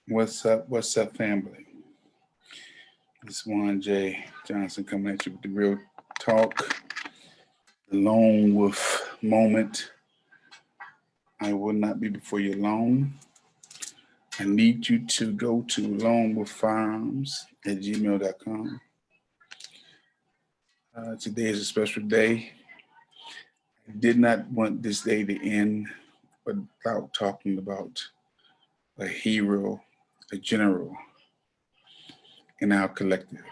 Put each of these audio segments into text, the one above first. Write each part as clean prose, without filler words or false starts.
What's up, family? This is Juan J. Johnson coming at you with the real talk, the lone wolf moment. I will not be before you long. I need you to go to lonewolffirearms@gmail.com. Today is a special day. I did not want this day to end without talking about a hero, a general in our collective,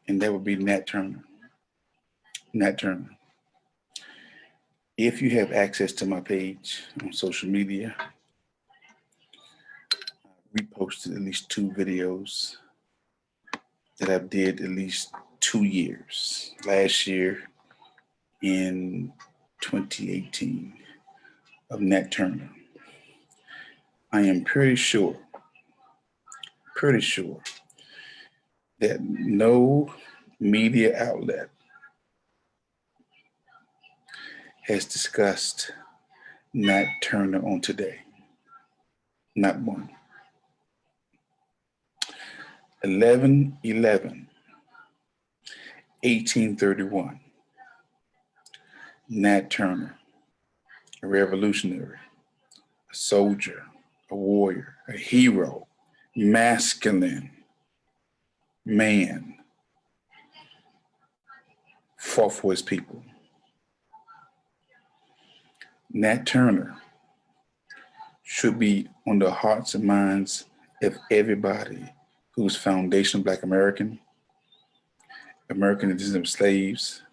and that would be Nat Turner. Nat Turner. If you have access to my page on social media, I reposted at least 2 videos that I did at least 2 years. Last year in 2018 of Nat Turner. I am pretty sure that no media outlet has discussed Nat Turner on today. Not one. 11/11/1831. Nat Turner, a revolutionary, a soldier, a warrior, a hero, masculine man, fought for his people. Nat Turner should be on the hearts and minds of everybody who's foundation Black American, American descendant of slaves,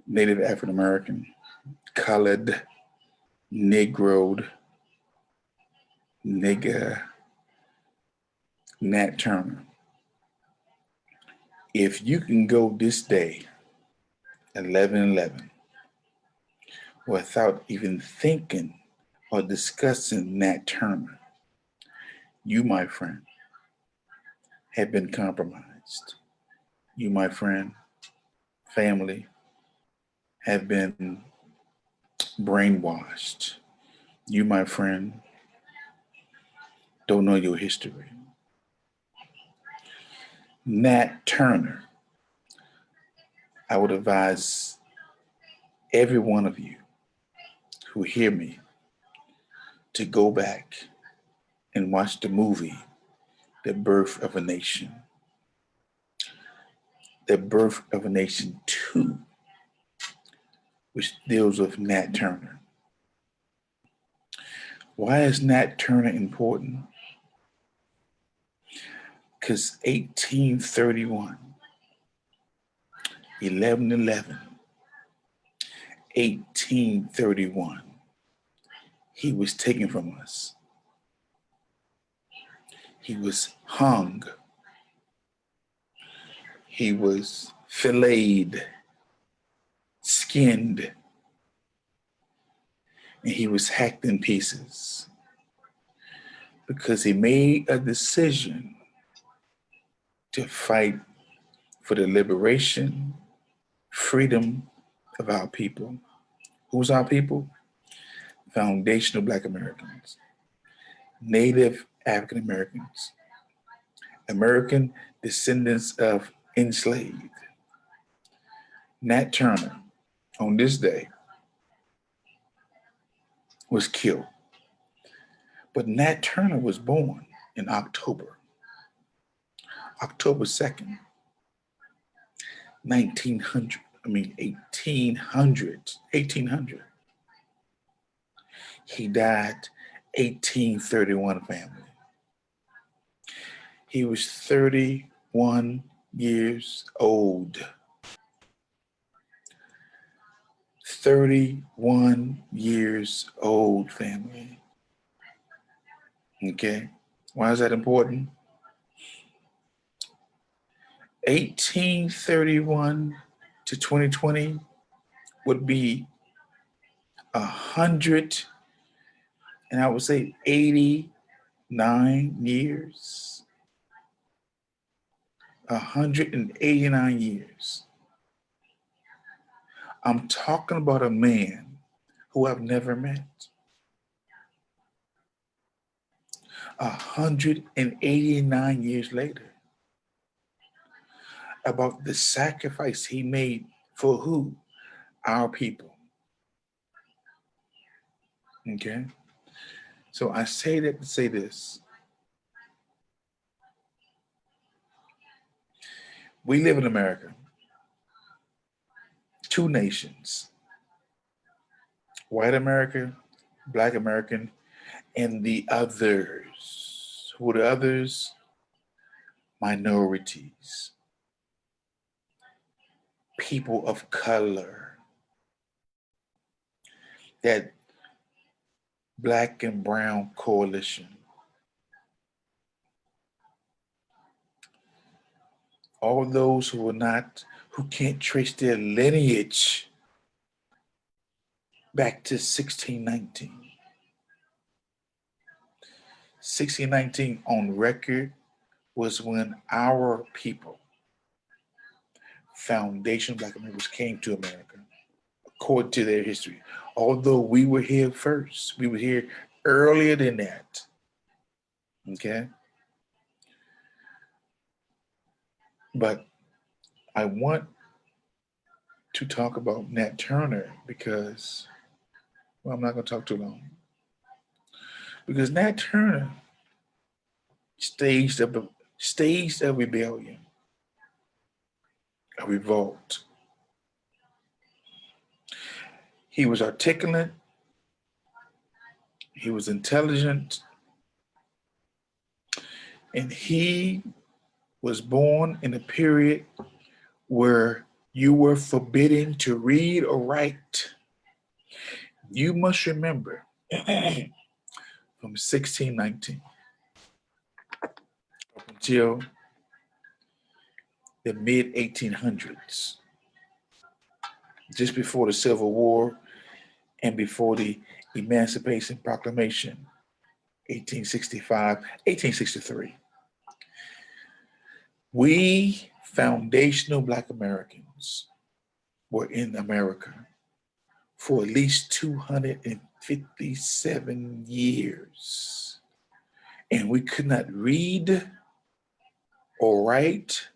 Native African American, colored, Negroed, nigger, Nat Turner. If you can go this day, 11/11, without even thinking or discussing Nat Turner, you, my friend, have been compromised. You, my friend, family, have been brainwashed. You, my friend, don't know your history. Nat Turner, I would advise every one of you who hear me to go back and watch the movie, The Birth of a Nation. The Birth of a Nation 2, which deals with Nat Turner. Why is Nat Turner important? Because 1831, 11/11, 1831, he was taken from us. He was hung. He was filleted, skinned, and he was hacked in pieces because he made a decision to fight for the liberation, freedom of our people. Who's our people? Foundational Black Americans, Native African Americans, American descendants of enslaved. Nat Turner, on this day, was killed. But Nat Turner was born in October 2nd, 1800. He died 1831, family. He was 31 years old. 31 years old, family. Okay, why is that important? 1831 to 2020 would be 100, and I would say 89 years. 189 years. I'm talking about a man who I've never met. 189 years later. About the sacrifice he made for who? Our people. Okay? So I say that to say this. We live in America. Two nations. White America, Black American, and the others. Who are the others? Minorities. People of color. That Black and brown coalition. All those who can't trace their lineage back to 1619. 1619 on record was when our people, foundation Black Americans, came to America, according to their history. Although we were here first, we were here earlier than that. Okay? But I want to talk about Nat Turner because, well, I'm not going to talk too long. Because Nat Turner staged a rebellion, a revolt. He was articulate, he was intelligent, and he was born in a period where you were forbidden to read or write. You must remember from 1619 up until the mid 1800s, just before the Civil War and before the Emancipation Proclamation, 1865, 1863. We foundational Black Americans were in America for at least 257 years. And we could not read or write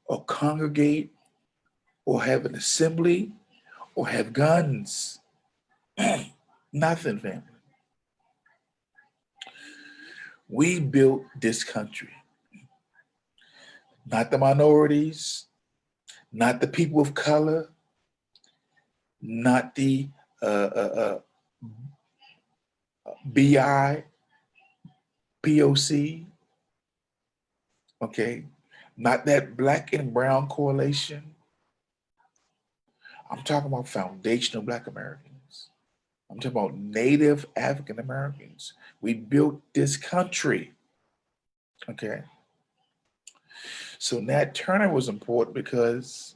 or congregate or have an assembly or have guns. Nothing, family. We built this country. Not the minorities, not the people of color, not the BI, POC, okay? Not that Black and brown correlation. I'm talking about foundational Black Americans. I'm talking about Native African Americans. We built this country, okay? So Nat Turner was important because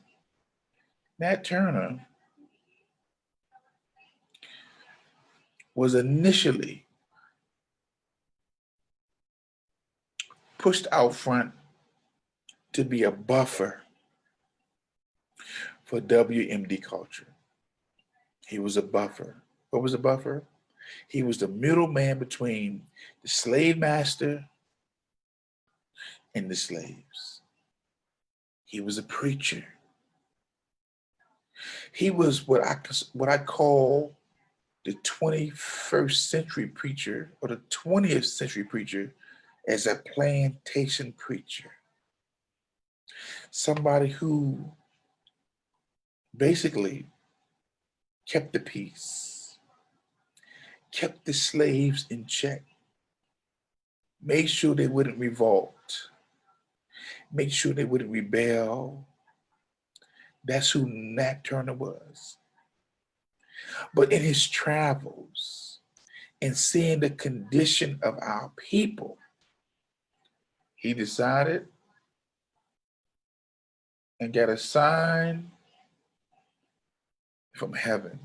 Nat Turner was initially pushed out front to be a buffer for WMD culture. He was a buffer. What was a buffer? He was the middleman between the slave master and the slaves. He was a preacher. He was what I call the 21st century preacher, or the 20th century preacher, as a plantation preacher. Somebody who basically kept the peace, kept the slaves in check, made sure they wouldn't revolt, made sure they wouldn't rebel. That's who Nat Turner was. But in his travels and seeing the condition of our people, he decided and got a sign from heaven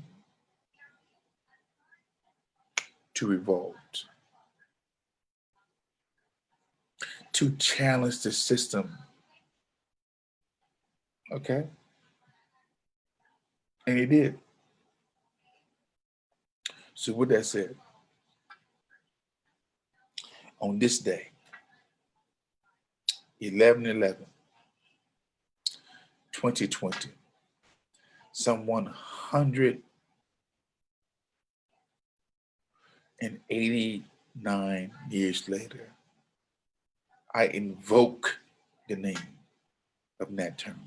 to revolt, to challenge the system. Okay? And he did. So with that said, on this day, 11/11/2020, some 189 years later, I invoke the name of Nat Turner.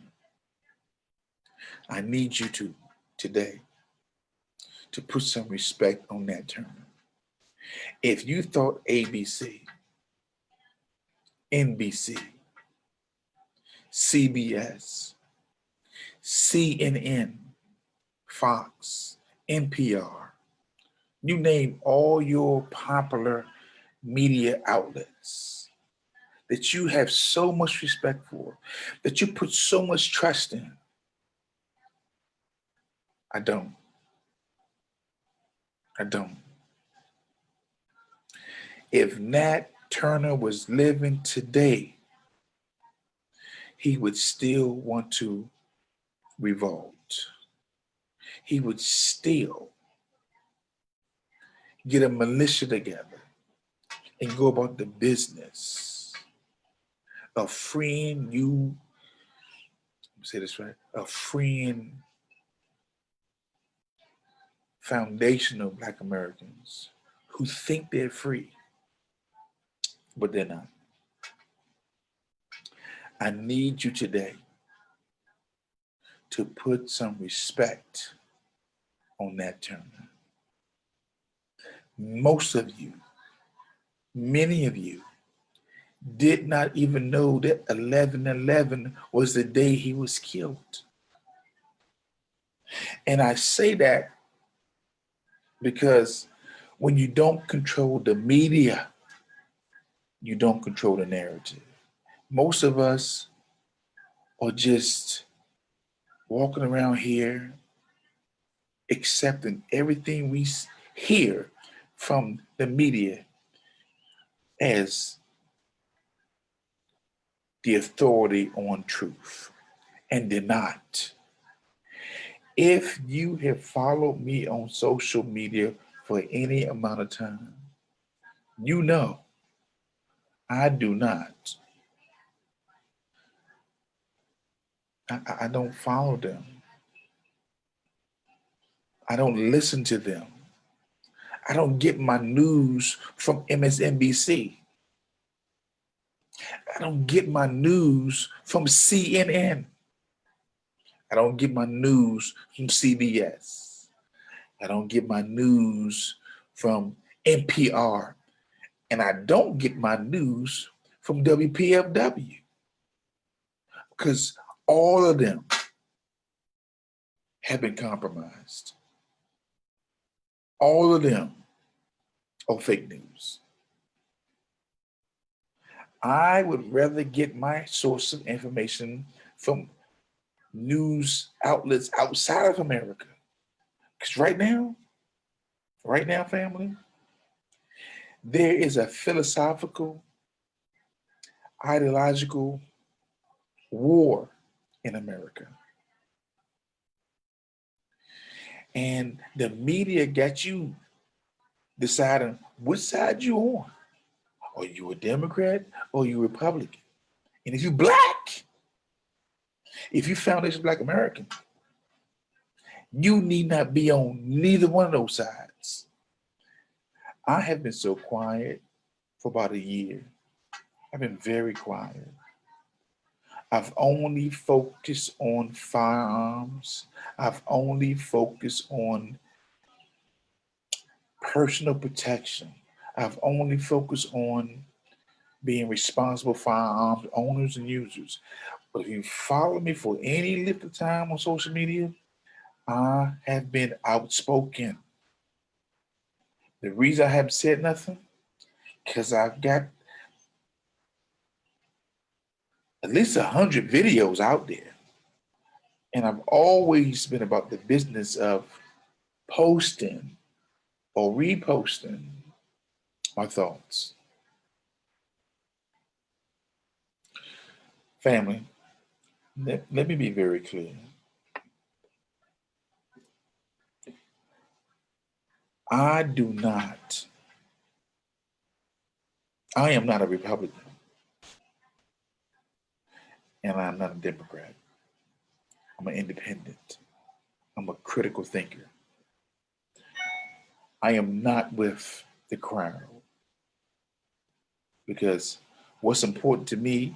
I need you to, today, to put some respect on Nat Turner. If you thought ABC, NBC, CBS, CNN, Fox, NPR, you name all your popular media outlets that you have so much respect for, that you put so much trust in. I don't. If Nat Turner was living today, he would still want to revolt. He would still get a militia together and go about the business of freeing you, let me say this right, of freeing foundational Black Americans who think they're free, but they're not. I need you today to put some respect on Nat Turner. Most of you, many of you, did not even know that 11/11 was the day he was killed. And I say that because when you don't control the media, you don't control the narrative. Most of us are just walking around here accepting everything we hear from the media as the authority on truth, and they're not. If you have followed me on social media for any amount of time, you know I do not. I don't follow them. I don't listen to them. I don't get my news from MSNBC. I don't get my news from CNN. I don't get my news from CBS. I don't get my news from NPR. And I don't get my news from WPFW. Because all of them have been compromised. All of them are fake news. I would rather get my source of information from news outlets outside of America. Because right now, family, there is a philosophical, ideological war in America. And the media got you deciding which side you on. Are you a Democrat or are you a Republican? And if you Black, if you foundation Black American, you need not be on neither one of those sides. I have been so quiet for about a year. I've been very quiet. I've only focused on firearms. I've only focused on personal protection. I've only focused on being responsible firearms owners and users. But if you follow me for any length of time on social media, I have been outspoken. The reason I haven't said nothing, because I've got at least 100 videos out there And I've always been about the business of posting or reposting my thoughts. Family, let me be very clear. I am not a Republican, and I'm not a Democrat. I'm an independent. I'm a critical thinker. I am not with the crowd because what's important to me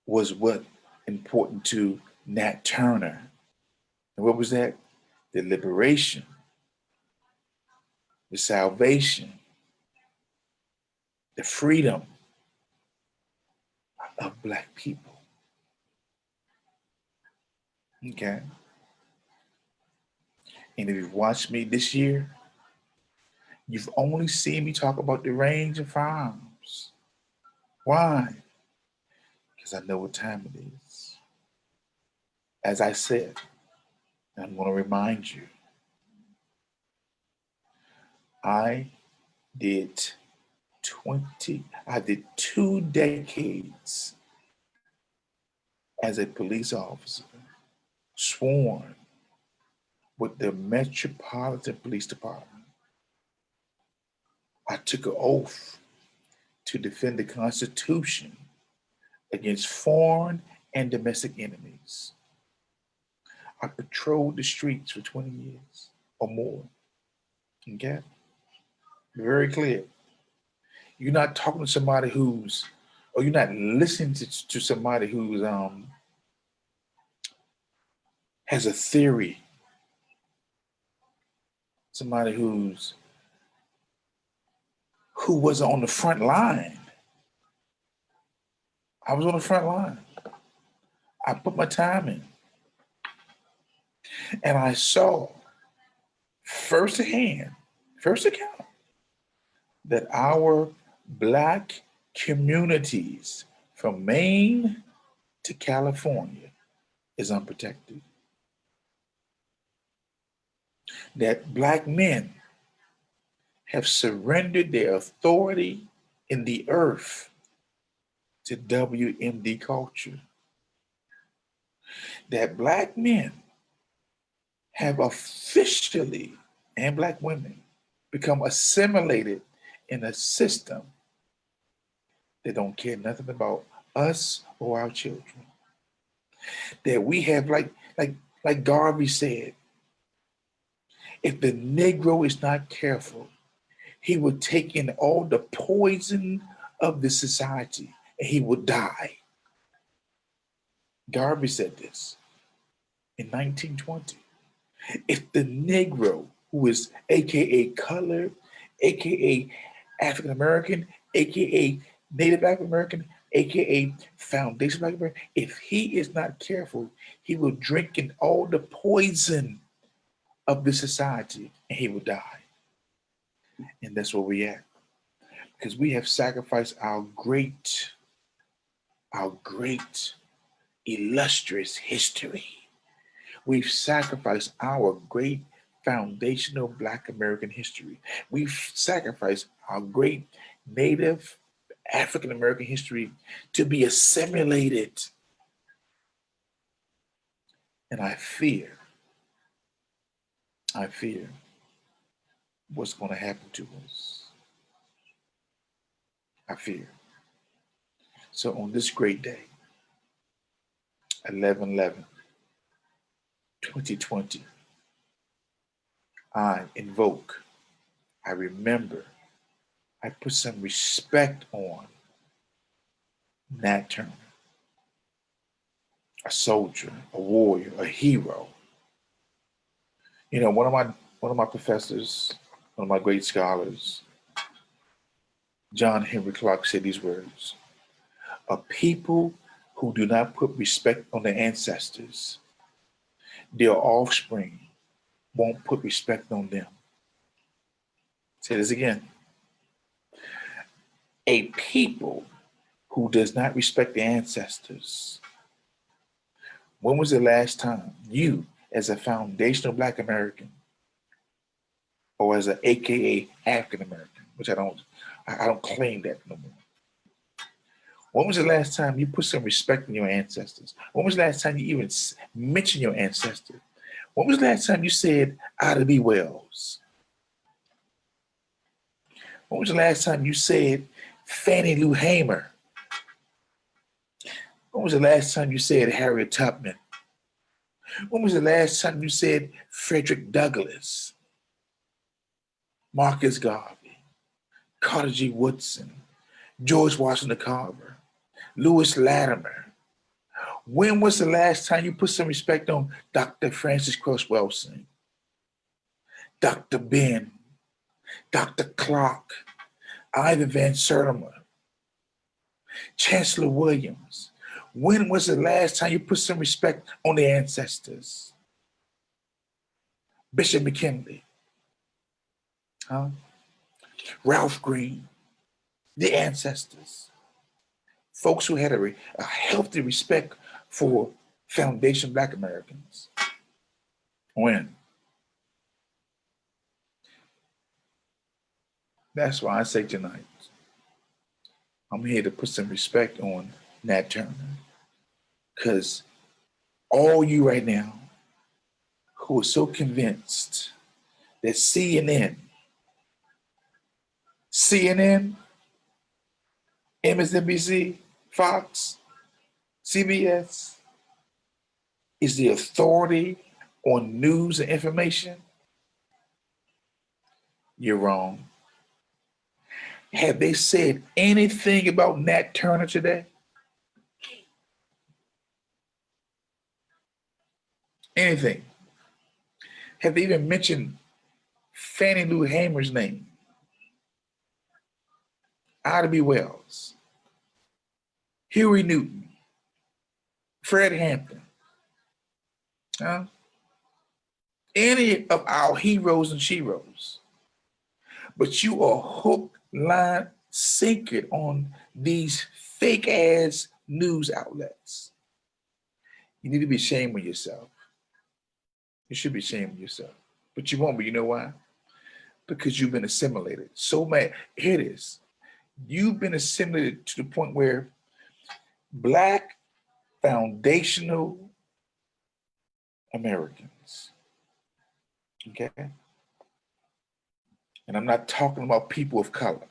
was what important to Nat Turner. And what was that? The liberation, the salvation, the freedom of Black people. Okay? And if you've watched me this year, you've only seen me talk about the range of firearms. Why? Because I know what time it is. As I said, I'm going to remind you, I did 2 decades as a police officer, sworn with the Metropolitan Police Department. I took an oath to defend the Constitution against foreign and domestic enemies. I patrolled the streets for 20 years or more. Okay? Very clear. You're not talking to somebody or you're not listening to somebody who's has a theory. Somebody who wasn't on the front line. I was on the front line. I put my time in. And I saw first account, that our Black communities from Maine to California is unprotected. That Black men have surrendered their authority in the earth to WMD culture. That Black men have officially, and Black women, become assimilated in a system that don't care nothing about us or our children. That we have, like Garvey said, if the Negro is not careful, he will take in all the poison of the society and he will die. Garvey said this in 1920. If the Negro, who is AKA colored, AKA African American, AKA Native African American, AKA Foundation Black American, if he is not careful, he will drink in all the poison of the society and he will die. And that's where we at. Because we have sacrificed our great, illustrious history. We've sacrificed our great foundational Black American history. We've sacrificed our great Native African American history to be assimilated. And I fear what's going to happen to us. I fear. So on this great day, 11/11/2020, I invoke, I remember, I put some respect on Nat Turner, a soldier, a warrior, a hero. You know, one of my professors, one of my great scholars, John Henry Clark, said these words: a people who do not put respect on their ancestors, their offspring won't put respect on them. Say this again. A people who does not respect their ancestors When was the last time you, as a foundational Black American, or as an AKA African American, which I don't claim that no more. When was the last time you put some respect in your ancestors? When was the last time you even mentioned your ancestors? When was the last time you said Ida B. Wells? When was the last time you said Fannie Lou Hamer? When was the last time you said Harriet Tubman? When was the last time you said Frederick Douglass, Marcus Garvey, Carter G. Woodson, George Washington Carver, Lewis Latimer? When was the last time you put some respect on Dr. Francis Cress Welsing, Dr. Ben, Dr. Clark, Ivan Van Sertima, Chancellor Williams? When was the last time you put some respect on the ancestors? Bishop McKinley, Ralph Green, the ancestors, folks who had a healthy respect for foundation Black Americans. When? That's why I say tonight, I'm here to put some respect on Nat Turner, because all you right now who are so convinced that CNN, MSNBC, Fox, CBS is the authority on news and information, you're wrong. Have they said anything about Nat Turner today? Anything? Have they even mentioned Fannie Lou Hamer's name? Ida B. Wells, Huey Newton, Fred Hampton, any of our heroes and sheroes. But you are hook, line, sinker on these fake ass news outlets. You need to be ashamed of yourself. You should be ashamed of yourself. But you won't be. You know why? Because you've been assimilated. So mad. Here it is. You've been assimilated to the point where Black foundational Americans, okay? And I'm not talking about people of color.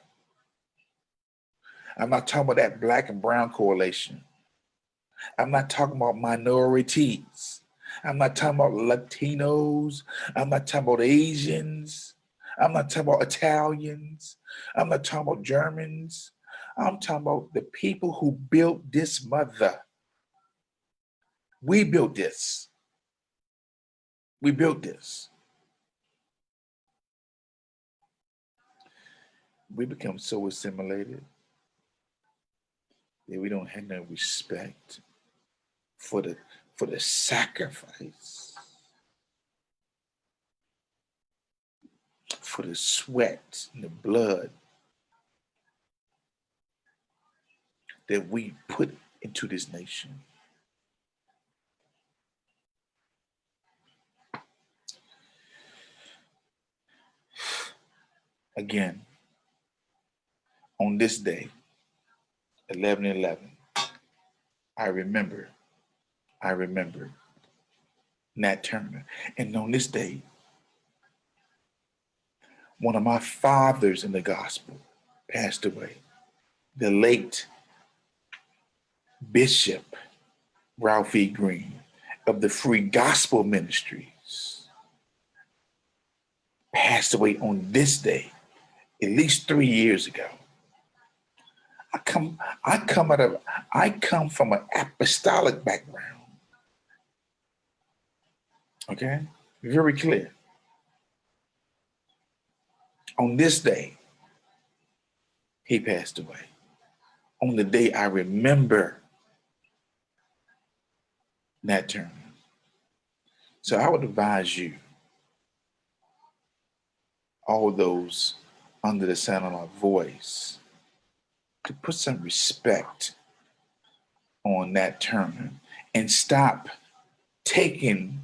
I'm not talking about that Black and brown correlation. I'm not talking about minorities. I'm not talking about Latinos. I'm not talking about Asians. I'm not talking about Italians. I'm not talking about Germans. I'm talking about the people who built this mother. We built this. We built this. We become so assimilated that we don't have no respect for the sacrifice, for the sweat and the blood that we put into this nation. Again, on this day, 11/11, I remember Nat Turner. And on this day, one of my fathers in the gospel passed away, the late Bishop Ralph E. Green of the Free Gospel Ministries, passed away on this day, at least 3 years ago. I come from an apostolic background. Okay? Very clear. On this day, he passed away. On the day I remember Nat Turner. So I would advise you, all those under the sound of my voice, to put some respect on Nat Turner and stop taking,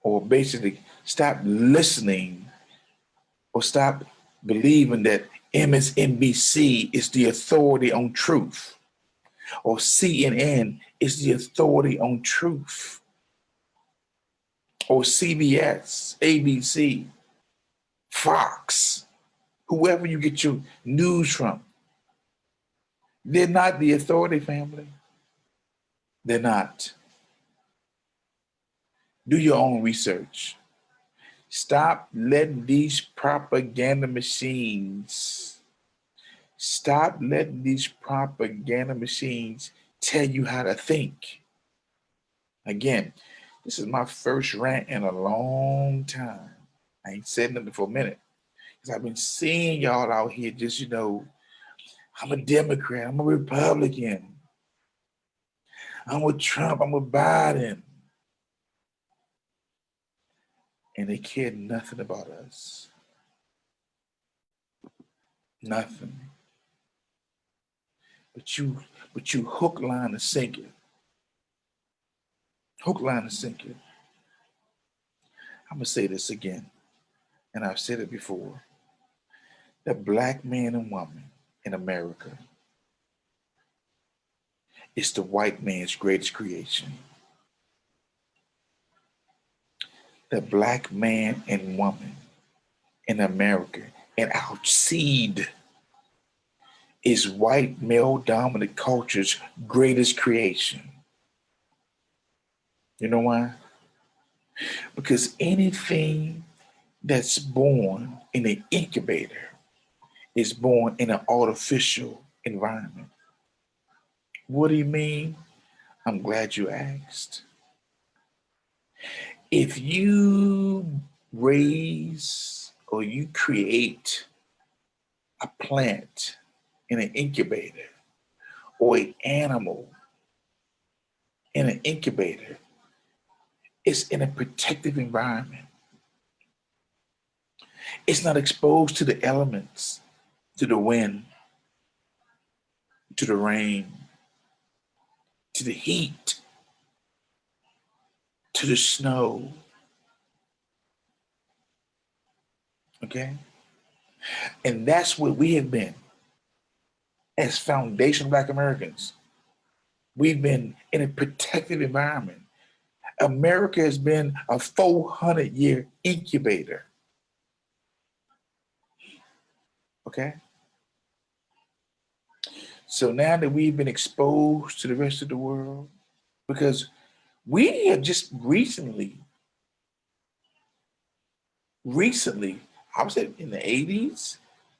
or basically stop listening, or stop believing that MSNBC is the authority on truth, or CNN is the authority on truth, or CBS, ABC, Fox, whoever you get your news from. They're not the authority, family. They're not. Do your own research. Stop letting these propaganda machines, tell you how to think. Again, this is my first rant in a long time. I ain't said nothing for a minute. Because I've been seeing y'all out here just, I'm a Democrat, I'm a Republican, I'm with Trump, I'm with Biden. And they care nothing about us. Nothing. But you hook, line, and sinker. Hook, line, and sinker. I'm gonna say this again, and I've said it before. The black man and woman in America is the white man's greatest creation. The black man and woman in America and our seed is white male dominant culture's greatest creation. You know why? Because anything that's born in an incubator is born in an artificial environment. What do you mean? I'm glad you asked. If you raise or you create a plant in an incubator or an animal in an incubator, it's in a protective environment. It's not exposed to the elements, to the wind, to the rain, to the heat, to the snow. Okay? And that's what we have been as foundational Black Americans. We've been in a protective environment. America has been a 400-year incubator. Okay? So now that we've been exposed to the rest of the world, because we have just recently, I would say in the 80s,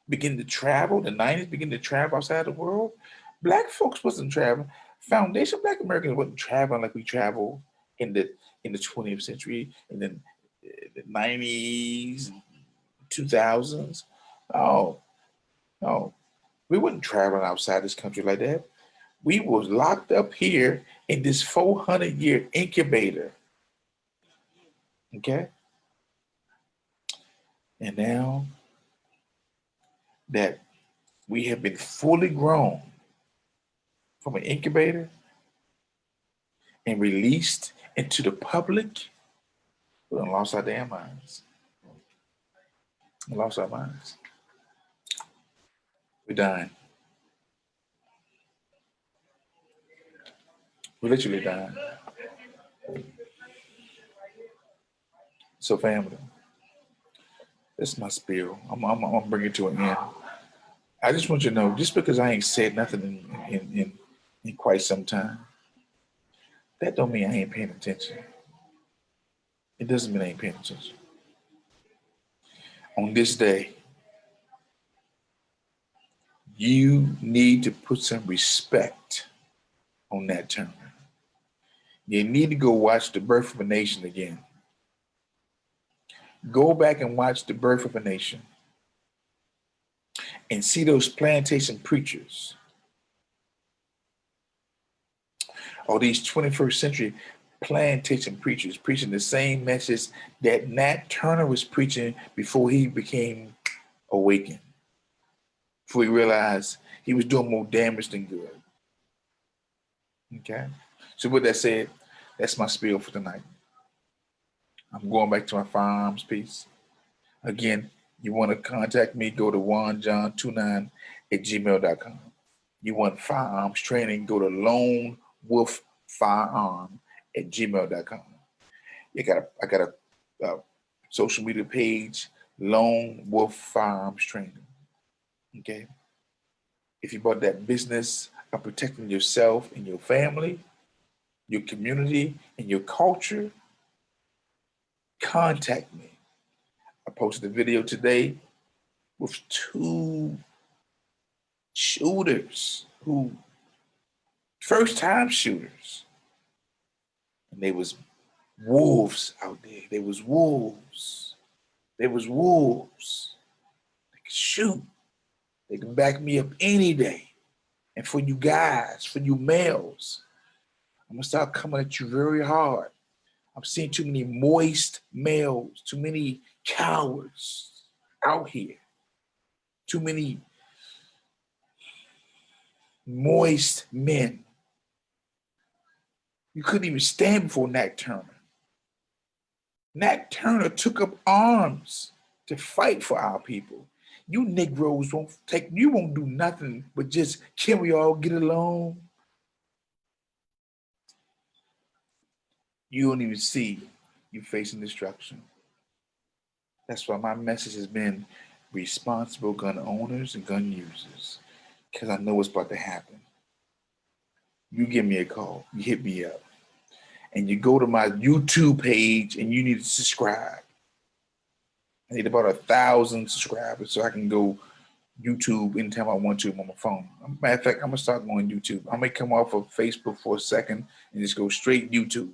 begin to travel, the 90s begin to travel outside the world. Black folks wasn't traveling. Foundation Black Americans wasn't traveling like we travel in the 20th century, and then the 90s, 2000s. Oh, no. We wasn't traveling outside this country like that. We was locked up here in this 400-year incubator. Okay? And now that we have been fully grown from an incubator and released into the public, we done lost our damn minds. We lost our minds. We're dying. We're literally dying. So family, that's my spiel. I'm gonna bring it to an end. I just want you to know, just because I ain't said nothing in quite some time, that don't mean I ain't paying attention. It doesn't mean I ain't paying attention. On this day, you need to put some respect on Nat Turner. You need to go watch The Birth of a Nation again. Go back and watch The Birth of a Nation and see those plantation preachers or these 21st century plantation preachers preaching the same message that Nat Turner was preaching before he became awakened, before he realized he was doing more damage than good. Okay? So with that said, That's my spiel for tonight. I'm going back to my firearms piece. Again, you want to contact me, go to juanjohn29@gmail.com. You want firearms training, go to Lonewolfirearm@gmail.com. I got a social media page, Lone Wolf Firearms Training. Okay. If you bought that business of protecting yourself and your family, your community, and your culture, contact me. I posted a video today with 2 shooters who first-time shooters, and they was wolves out there. They was wolves. They was wolves. They could shoot. They can back me up any day. And for you guys, for you males, I'm gonna start coming at you very hard. I'm seeing too many moist males, too many cowards out here, too many moist men. You couldn't even stand before Nat Turner. Nat Turner took up arms to fight for our people. You Negroes won't do nothing but just, can we all get along? You don't even see you facing destruction. That's why my message has been responsible gun owners and gun users, because I know what's about to happen. You give me a call, you hit me up, and you go to my YouTube page and you need to subscribe. I need about 1,000 subscribers so I can go YouTube anytime I want to on my phone. Matter of fact, I'm gonna start going YouTube. I may come off of Facebook for a second and just go straight YouTube,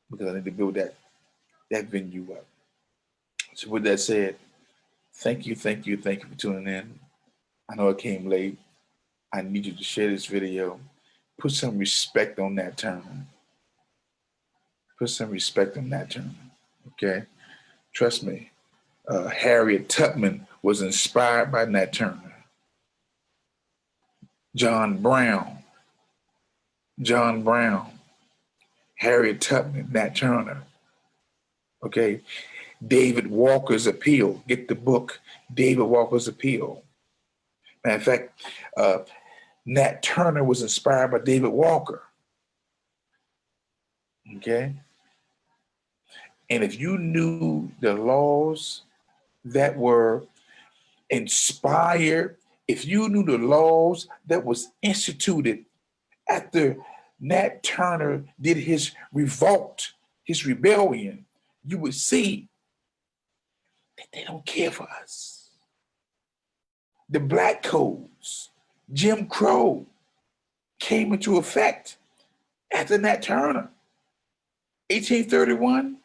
because I need to build that venue up. So with that said, thank you for tuning in. I know it came late. I need you to share this video. Put some respect on Nat Turner. Put some respect on Nat Turner, okay? Trust me, Harriet Tubman was inspired by Nat Turner. John Brown, Harriet Tubman, Nat Turner, okay? David Walker's Appeal. Get the book, David Walker's Appeal. Matter of fact, Nat Turner was inspired by David Walker, okay? And if you knew the laws that were inspired, if you knew the laws that was instituted after Nat Turner did his revolt, his rebellion, you would see that they don't care for us. The black codes, Jim Crow, came into effect after Nat Turner. 1831,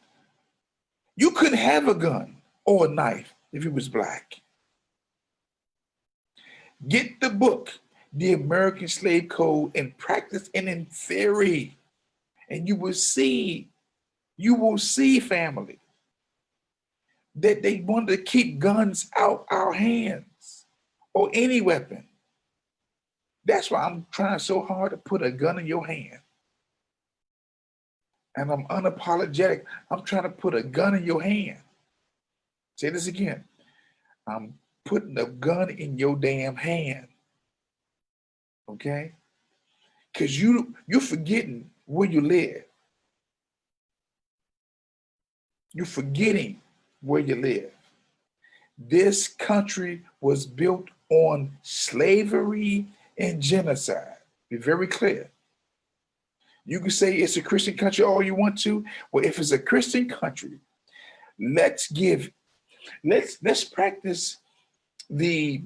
you couldn't have a gun or a knife if you was black. Get the book, The American Slave Code, in practice and in theory, and you will see, family, that they wanted to keep guns out our hands or any weapon. That's why I'm trying so hard to put a gun in your hand. And I'm unapologetic. I'm trying to put a gun in your hand. Say this again. I'm putting a gun in your damn hand. Okay? Because you're forgetting where you live. You're forgetting where you live. This country was built on slavery and genocide. Be very clear. You can say it's a Christian country all you want to. Well, if it's a Christian country, let's practice the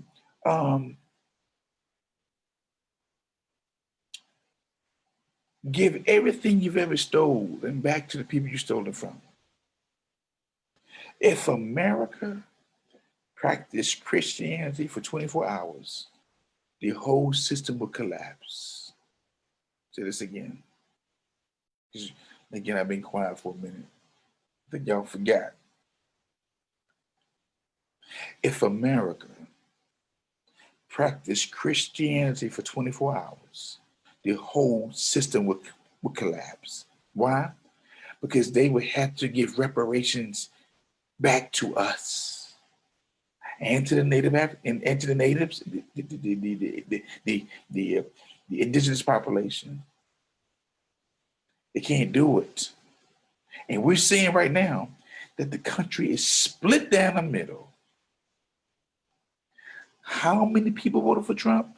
give everything you've ever stolen back to the people you stole it from. If America practiced Christianity for 24 hours, the whole system would collapse. Say this again. Again, I've been quiet for a minute. I think y'all forgot. If America practiced Christianity for 24 hours, the whole system would would collapse. Why? Because they would have to give reparations back to us and to the and to the natives, the indigenous population. They can't do it. And we're seeing right now that the country is split down the middle. How many people voted for Trump?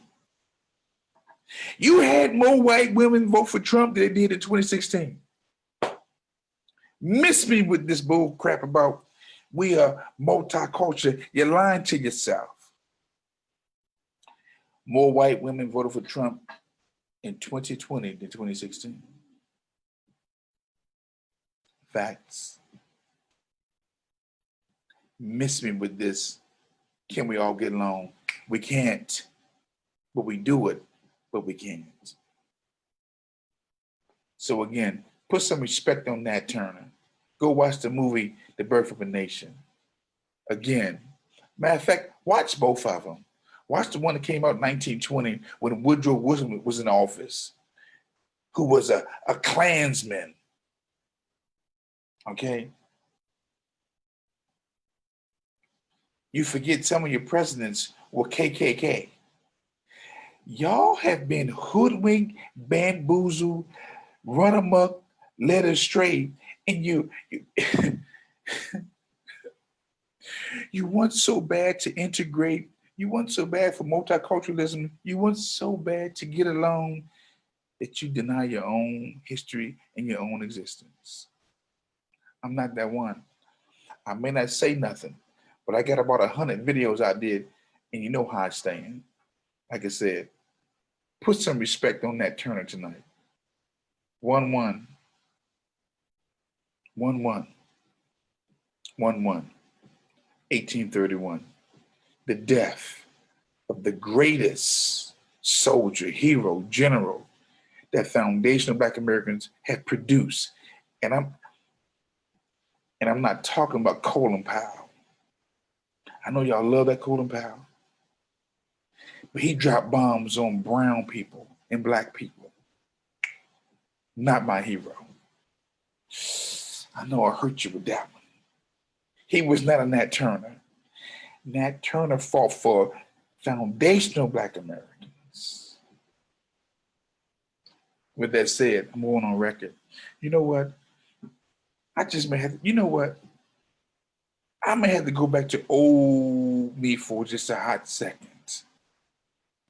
You had more white women vote for Trump than they did in 2016. Miss me with this bull crap about we are multicultural. You're lying to yourself. More white women voted for Trump in 2020 than 2016. Facts. Miss me with this. Can we all get along? We can't, but we do it, but we can't. So again, put some respect on Nat Turner. Go watch the movie, The Birth of a Nation. Again, matter of fact, watch both of them. Watch the one that came out in 1920 when Woodrow Wilson was in office, who was a Klansman. Okay? You forget some of your presidents were KKK. Y'all have been hoodwinked, bamboozled, run amok, led astray, and you you want so bad to integrate, you want so bad for multiculturalism, you want so bad to get along that you deny your own history and your own existence. I'm not that one. I may not say nothing, but I got about 100 videos I did, and you know how I stand. Like I said, put some respect on Nat Turner tonight. 1-1. 1-1. 1-1. 1831. The death of the greatest soldier, hero, general that foundational Black Americans have produced. And I'm not talking about Colin Powell. I know y'all love that Colin Powell. But he dropped bombs on brown people and Black people. Not my hero. I know I hurt you with that one. He was not a Nat Turner. Nat Turner fought for foundational Black Americans. With that said, I'm going on record. You know what? I just may have, you know what? I may have to go back to old me for just a hot second.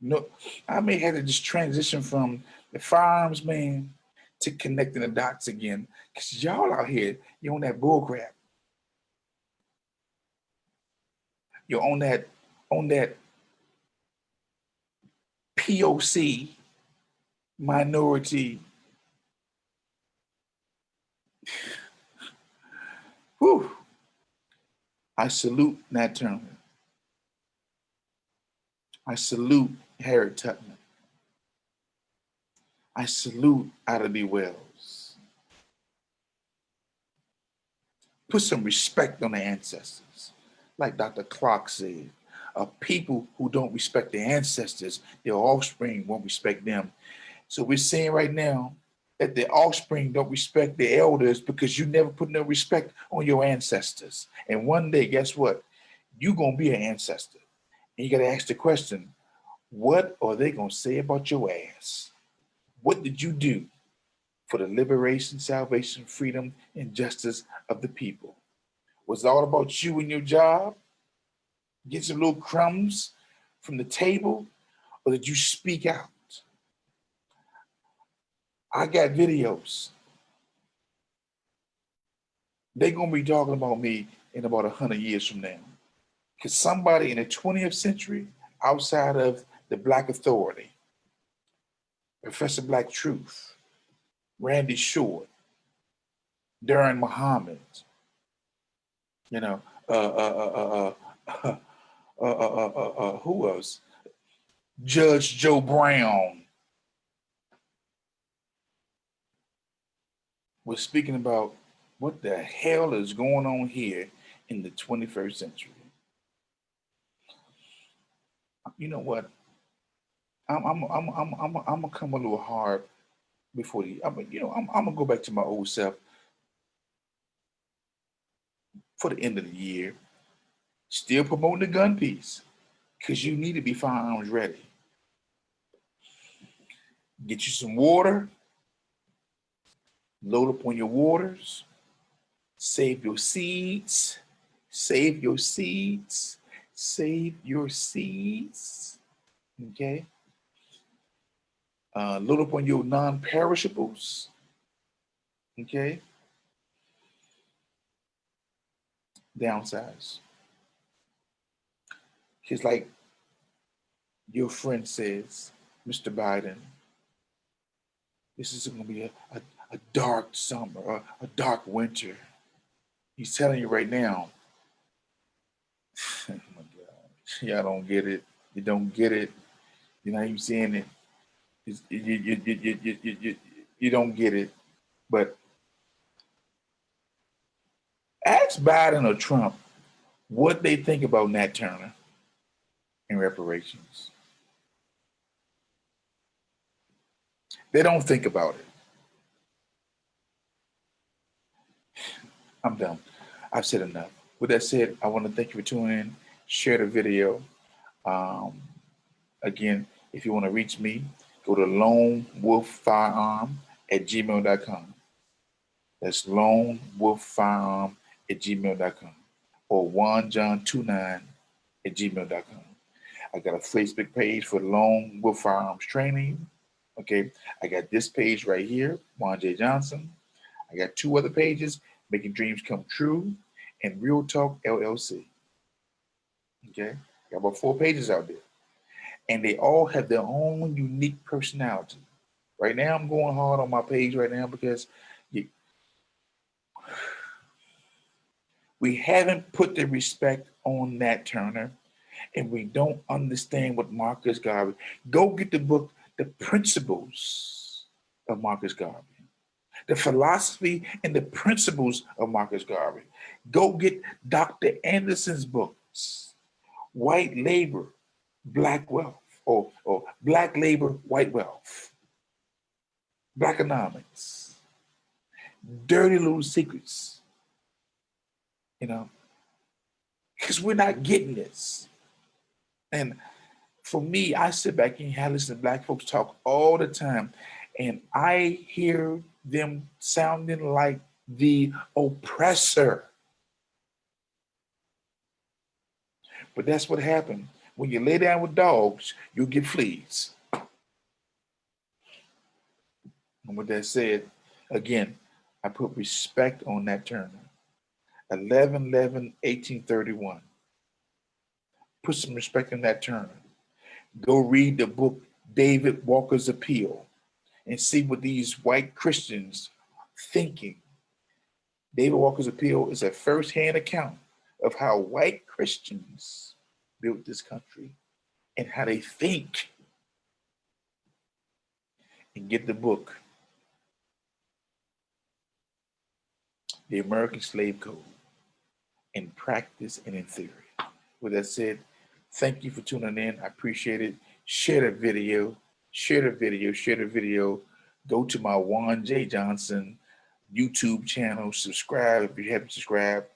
No, I may have to just transition from the firearms man to connecting the dots again. Because y'all out here, you're on that bull crap. You're on that POC minority. Whew. I salute Nat Turner. I salute Harriet Tubman. I salute Ida B. Wells. Put some respect on their ancestors. Like Dr. Clark said, people who don't respect their ancestors, their offspring won't respect them. So we're saying right now that the offspring don't respect the elders because you never put no respect on your ancestors. And one day, guess what? You're going to be an ancestor. And you got to ask the question, what are they going to say about your ass? What did you do for the liberation, salvation, freedom, and justice of the people? Was it all about you and your job? Get some little crumbs from the table? Or did you speak out? I got videos. They're going to be talking about me in about 100 years from now. Because somebody in the 20th century, outside of the Black Authority, Professor Black Truth, Randy Short, Darren Muhammad, you know, who else? Judge Joe Brown was speaking about what the hell is going on here in the 21st century. You know what? I'm gonna come a little hard before the, I'm gonna go back to my old self for the end of the year, still promoting the gun piece, because you need to be firearms ready. Get you some water, load up on your waters, save your seeds, save your seeds, save your seeds, okay? Load up on your non-perishables, okay? Downsize. Because like your friend says, Mr. Biden, this is going to be a dark summer, a dark winter. He's telling you right now. Oh my God. Y'all don't get it. You don't get it. You're not even seeing it. You don't get it. But ask Biden or Trump what they think about Nat Turner and reparations. They don't think about it. I'm done. I've said enough. With that said, I want to thank you for tuning in. Share the video. Again, if you want to reach me, go to lonewolffirearm@gmail.com. That's lonewolffirearm@gmail.com or onejohn29@gmail.com. I got a Facebook page for Lone Wolf Firearms Training. Okay, I got this page right here, Juan J. Johnson. I got two other pages, Making Dreams Come True and Real Talk LLC. Okay, got about 4 pages out there. And they all have their own unique personality. Right now, I'm going hard on my page right now because we haven't put the respect on Nat Turner, and we don't understand what Marcus Garvey. Go get the book, The Principles of Marcus Garvey, the philosophy and the principles of Marcus Garvey. Go get Dr. Anderson's books, White Labor, Black Wealth, or Black Labor, White Wealth, Blackonomics, Dirty Little Secrets, because we're not getting this. And for me, I sit back and I listen to Black folks talk all the time, and I hear them sounding like the oppressor. But that's what happened. When you lay down with dogs, you'll get fleas. And with that said, again, I put respect on Nat Turner. 11/11/1831. Put some respect on Nat Turner. Go read the book David Walker's Appeal and see what these white Christians thinking. David Walker's Appeal is a first-hand account of how white Christians built this country and how they think. And get the book, The American Slave Code, in practice and in theory. With that said, thank you for tuning in. I appreciate it. Share the video. Share the video. Share the video. Go to my Juan J. Johnson YouTube channel. Subscribe if you haven't subscribed.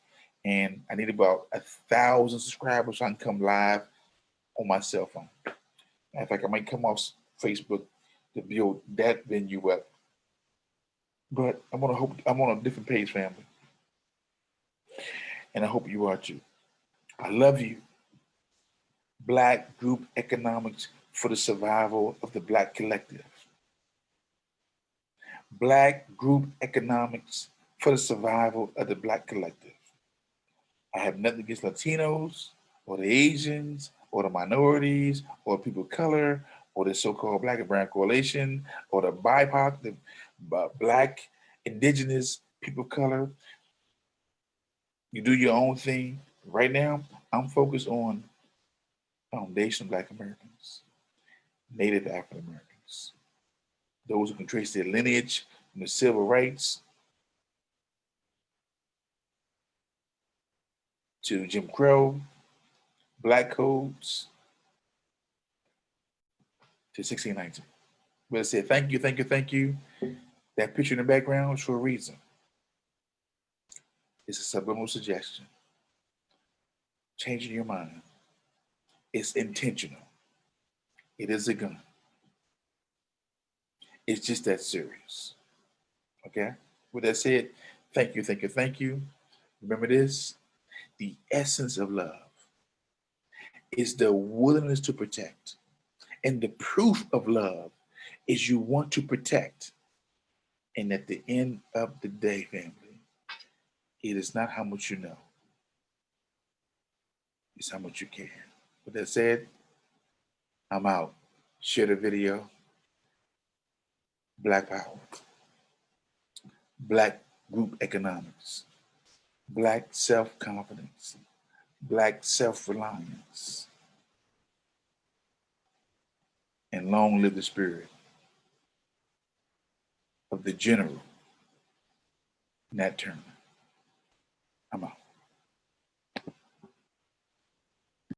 And I need about 1,000 subscribers so I can come live on my cell phone. Matter of fact, I might come off Facebook to build that venue up. But I'm on a different page, family. And I hope you are too. I love you. Black group economics for the survival of the Black collective. Black group economics for the survival of the Black collective. I have nothing against Latinos or the Asians or the minorities or people of color or the so-called Black and Brown Coalition or the BIPOC, the Black, Indigenous, people of color. You do your own thing. Right now, I'm focused on foundational Black Americans, Native African Americans, those who can trace their lineage from the civil rights to Jim Crow, Black codes to 1619. But it said, thank you, thank you, thank you. That picture in the background is for a reason. It's a subliminal suggestion. Changing your mind. It's intentional. It is a gun. It's just that serious. Okay? With that said, thank you, thank you, thank you. Remember this, the essence of love is the willingness to protect. And the proof of love is you want to protect. And at the end of the day, family, it is not how much you know, it's how much you care. With that said, I'm out. Share the video. Black power. Black group economics. Black self-confidence. Black self-reliance. And long live the spirit of the general, Nat Turner. I'm out.